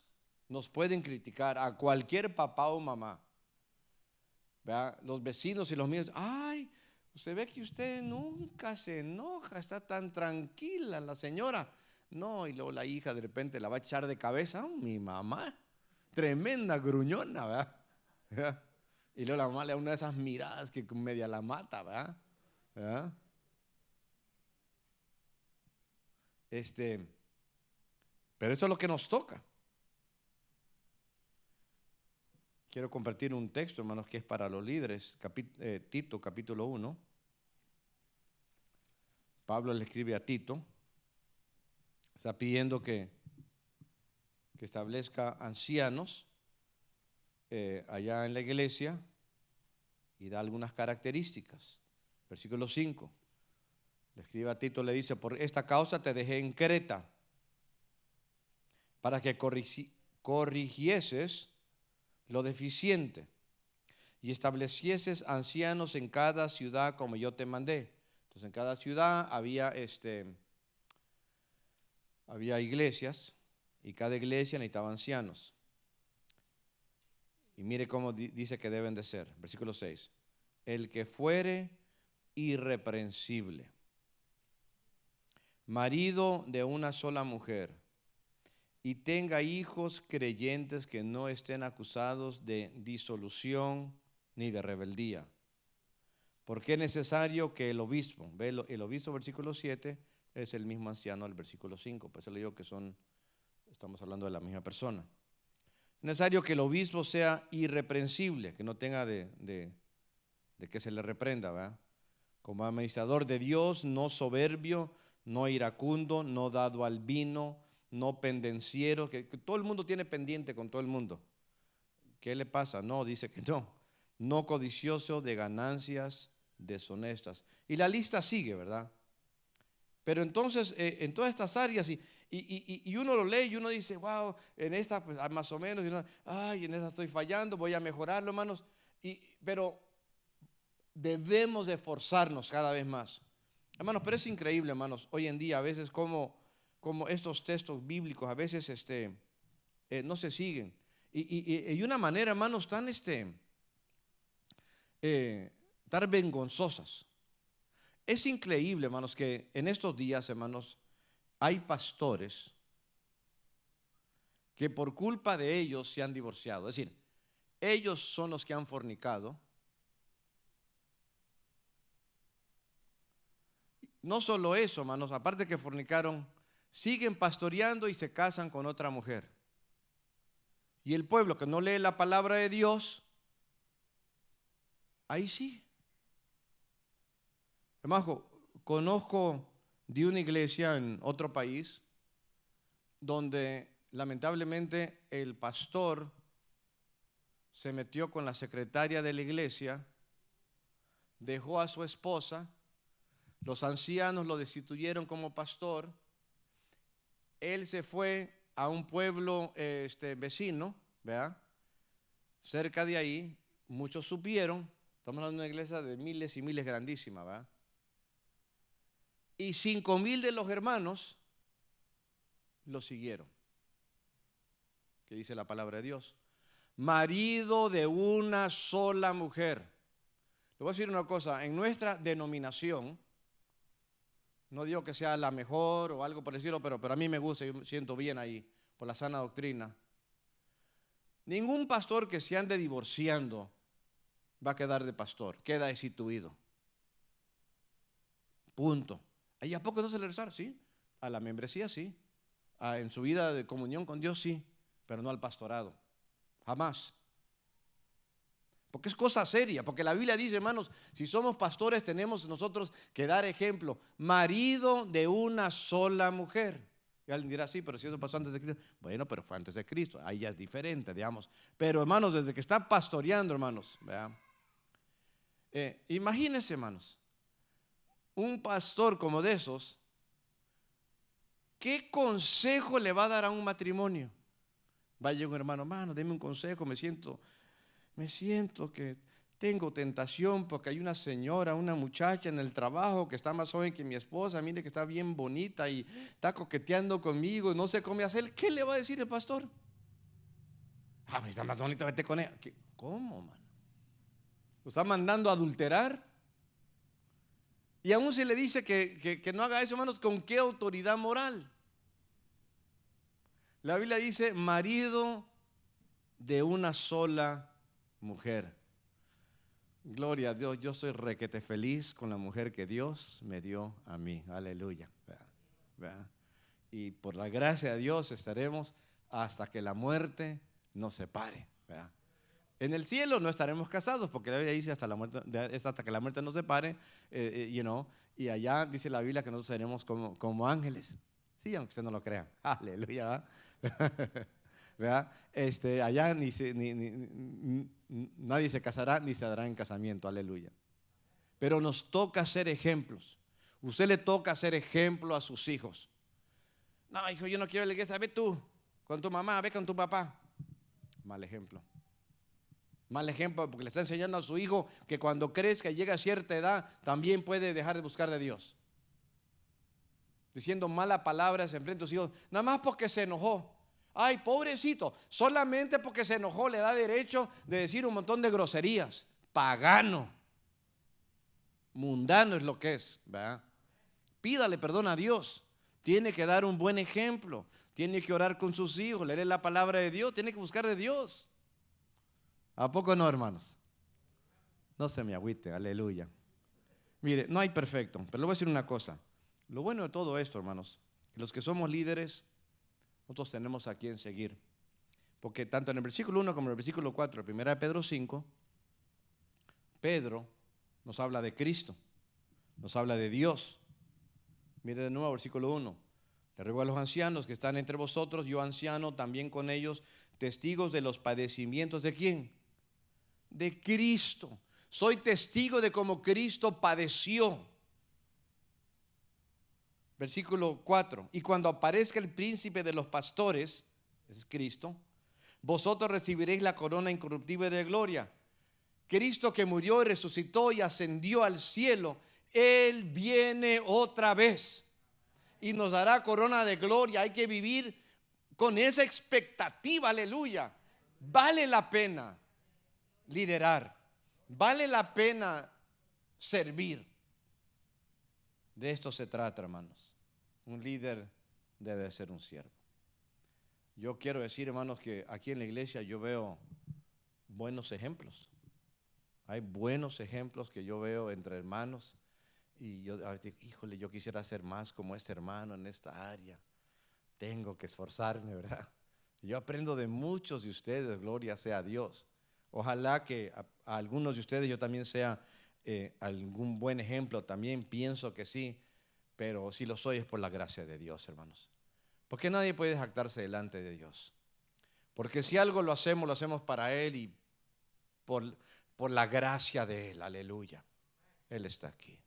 nos pueden criticar a cualquier papá o mamá. ¿Verdad? Los vecinos y los míos, ay, usted ve que usted nunca se enoja, está tan tranquila la señora. No, y luego la hija de repente la va a echar de cabeza, mi mamá, tremenda gruñona, ¿verdad? Y luego la mamá le da una de esas miradas que media la mata, ¿verdad? Pero eso es lo que nos toca. Quiero compartir un texto, hermanos, que es para los líderes, Tito, capítulo 1. Pablo le escribe a Tito, está pidiendo que establezca ancianos allá en la iglesia y da algunas características. Versículo 5, le escribe a Tito, le dice: por esta causa te dejé en Creta, para que corrigieses lo deficiente y establecieses ancianos en cada ciudad como yo te mandé. Entonces en cada ciudad había iglesias y cada iglesia necesitaba ancianos. Y mire cómo dice que deben de ser. Versículo 6. El que fuere irreprensible, marido de una sola mujer, y tenga hijos creyentes que no estén acusados de disolución ni de rebeldía. Porque es necesario que el obispo, ve, el obispo, versículo 7, es el mismo anciano del versículo 5, por eso le digo que estamos hablando de la misma persona. Es necesario que el obispo sea irreprensible, que no tenga de que se le reprenda, ¿verdad? Como administrador de Dios, no soberbio, no iracundo, no dado al vino, no pendenciero, que todo el mundo tiene pendiente con todo el mundo. ¿Qué le pasa? No, dice que no codicioso de ganancias deshonestas. Y la lista sigue, ¿verdad? Pero entonces, en todas estas áreas, y uno lo lee y uno dice, wow, en esta pues, más o menos, y uno, ay, en esta estoy fallando, voy a mejorarlo, hermanos. Pero debemos de esforzarnos cada vez más. Hermanos, pero es increíble, hermanos, hoy en día a veces como estos textos bíblicos a veces no se siguen. Y una manera, hermanos, tan vergonzosas. Es increíble, hermanos, que en estos días, hermanos, hay pastores que por culpa de ellos se han divorciado. Es decir, ellos son los que han fornicado. No solo eso, hermanos, aparte que fornicaron, siguen pastoreando y se casan con otra mujer. Y el pueblo que no lee la palabra de Dios, ahí sí. Hermano, conozco de una iglesia en otro país donde lamentablemente el pastor se metió con la secretaria de la iglesia, dejó a su esposa, los ancianos lo destituyeron como pastor, él se fue a un pueblo vecino, ¿verdad? Cerca de ahí, muchos supieron, estamos hablando de una iglesia de miles y miles grandísima, ¿verdad? Y 5,000 de los hermanos lo siguieron. ¿Qué dice la palabra de Dios? Marido de una sola mujer. Le voy a decir una cosa, en nuestra denominación, no digo que sea la mejor o algo por decirlo, pero a mí me gusta, yo me siento bien ahí, por la sana doctrina. Ningún pastor que se ande divorciando va a quedar de pastor, queda destituido. Punto. ¿Y a poco no se le rezar? Sí. A la membresía sí. En su vida de comunión con Dios sí, pero no al pastorado. Jamás. Porque es cosa seria, porque la Biblia dice, hermanos, si somos pastores tenemos nosotros que dar ejemplo. Marido de una sola mujer. Y alguien dirá, sí, pero si eso pasó antes de Cristo. Bueno, pero fue antes de Cristo, ahí ya es diferente, digamos. Pero hermanos, desde que está pastoreando, hermanos, vean. Imagínense, hermanos, un pastor como de esos, ¿qué consejo le va a dar a un matrimonio? Vaya un hermano, deme un consejo, me siento que tengo tentación porque hay una señora, una muchacha en el trabajo que está más joven que mi esposa, mire que está bien bonita y está coqueteando conmigo, no sé cómo hacer. ¿Qué le va a decir el pastor? Pues está más bonito, vete con ella. ¿Cómo, mano? ¿Lo está mandando a adulterar? Y aún se le dice que no haga eso, hermanos, ¿con qué autoridad moral? La Biblia dice, marido de una sola mujer. Gloria a Dios, yo soy requete feliz con la mujer que Dios me dio a mí. Aleluya. ¿Verdad? Y por la gracia de Dios estaremos hasta que la muerte nos separe. ¿Verdad? En el cielo no estaremos casados, porque la Biblia dice hasta que la muerte nos separe, y allá dice la Biblia que nosotros seremos como ángeles. Sí, aunque usted no lo crea. Aleluya. ¿Verdad? Allá nadie se casará ni se dará en casamiento. Aleluya. Pero nos toca ser ejemplos. Usted le toca ser ejemplo a sus hijos. No, hijo, yo no quiero ir a la iglesia. Ve tú con tu mamá, ve con tu papá. Mal ejemplo. Mal ejemplo porque le está enseñando a su hijo que cuando crezca y llegue a cierta edad también puede dejar de buscar de Dios. Diciendo malas palabras en frente a sus hijos, nada más porque se enojó. Ay, pobrecito, solamente porque se enojó le da derecho de decir un montón de groserías. Pagano. Mundano es lo que es, ¿verdad? Pídale perdón a Dios. Tiene que dar un buen ejemplo. Tiene que orar con sus hijos, leer la palabra de Dios, tiene que buscar de Dios. ¿A poco no, hermanos? No se me agüite, aleluya. Mire, no hay perfecto, pero le voy a decir una cosa. Lo bueno de todo esto, hermanos, los que somos líderes, nosotros tenemos a quien seguir. Porque tanto en el versículo 1 como en el versículo 4, 1 Pedro 5, Pedro nos habla de Cristo, nos habla de Dios. Mire de nuevo versículo 1. Le ruego a los ancianos que están entre vosotros, yo anciano también con ellos, testigos de los padecimientos ¿de quién? De Cristo. Soy testigo de cómo Cristo padeció. Versículo 4. Y cuando aparezca el príncipe de los pastores, es Cristo, vosotros recibiréis la corona incorruptible de gloria. Cristo que murió y resucitó y ascendió al cielo, Él viene otra vez y nos dará corona de gloria. Hay que vivir con esa expectativa, aleluya. Vale la pena liderar, vale la pena servir. De esto se trata, hermanos. Un líder debe ser un siervo. Yo quiero decir, hermanos, que aquí en la iglesia yo veo buenos ejemplos. Hay buenos ejemplos que yo veo entre hermanos. Y yo digo, híjole, yo quisiera ser más como este hermano en esta área. Tengo que esforzarme, ¿verdad? Yo aprendo de muchos de ustedes, gloria sea a Dios. Ojalá que a algunos de ustedes yo también sea algún buen ejemplo, también pienso que sí, pero si lo soy es por la gracia de Dios, hermanos. Porque nadie puede jactarse delante de Dios. Porque si algo lo hacemos para Él y por la gracia de Él, aleluya. Él está aquí.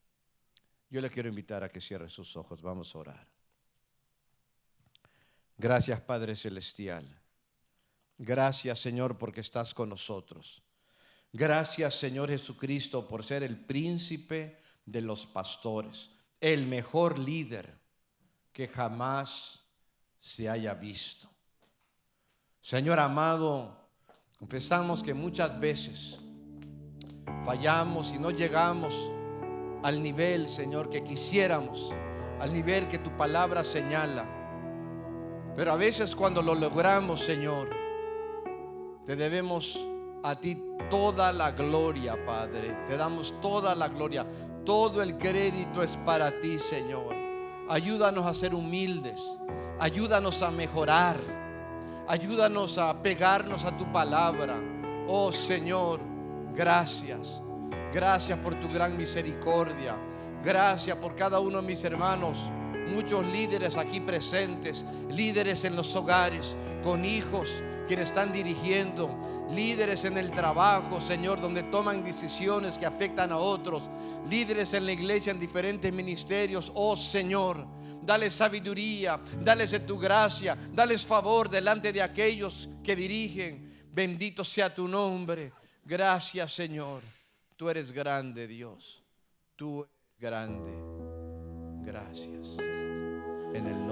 Yo le quiero invitar a que cierre sus ojos, vamos a orar. Gracias, Padre Celestial. Gracias, Señor, porque estás con nosotros. Gracias, Señor Jesucristo, por ser el príncipe de los pastores, el mejor líder que jamás se haya visto. Señor amado, confesamos que muchas veces fallamos y no llegamos al nivel, Señor, que quisiéramos, al nivel que tu palabra señala. Pero a veces cuando lo logramos, Señor, te debemos a ti toda la gloria, Padre. Te damos toda la gloria. Todo el crédito es para ti, Señor. Ayúdanos a ser humildes. Ayúdanos a mejorar. Ayúdanos a pegarnos a tu palabra. Oh Señor, gracias. Gracias por tu gran misericordia. Gracias por cada uno de mis hermanos. Muchos líderes aquí presentes, líderes en los hogares, con hijos quienes están dirigiendo, líderes en el trabajo, Señor, donde toman decisiones que afectan a otros, líderes en la iglesia en diferentes ministerios. Oh Señor, dales sabiduría, dales de tu gracia, dales favor delante de aquellos que dirigen. Bendito sea tu nombre. Gracias, Señor. Tú eres grande, Dios. Tú eres grande. Gracias. En el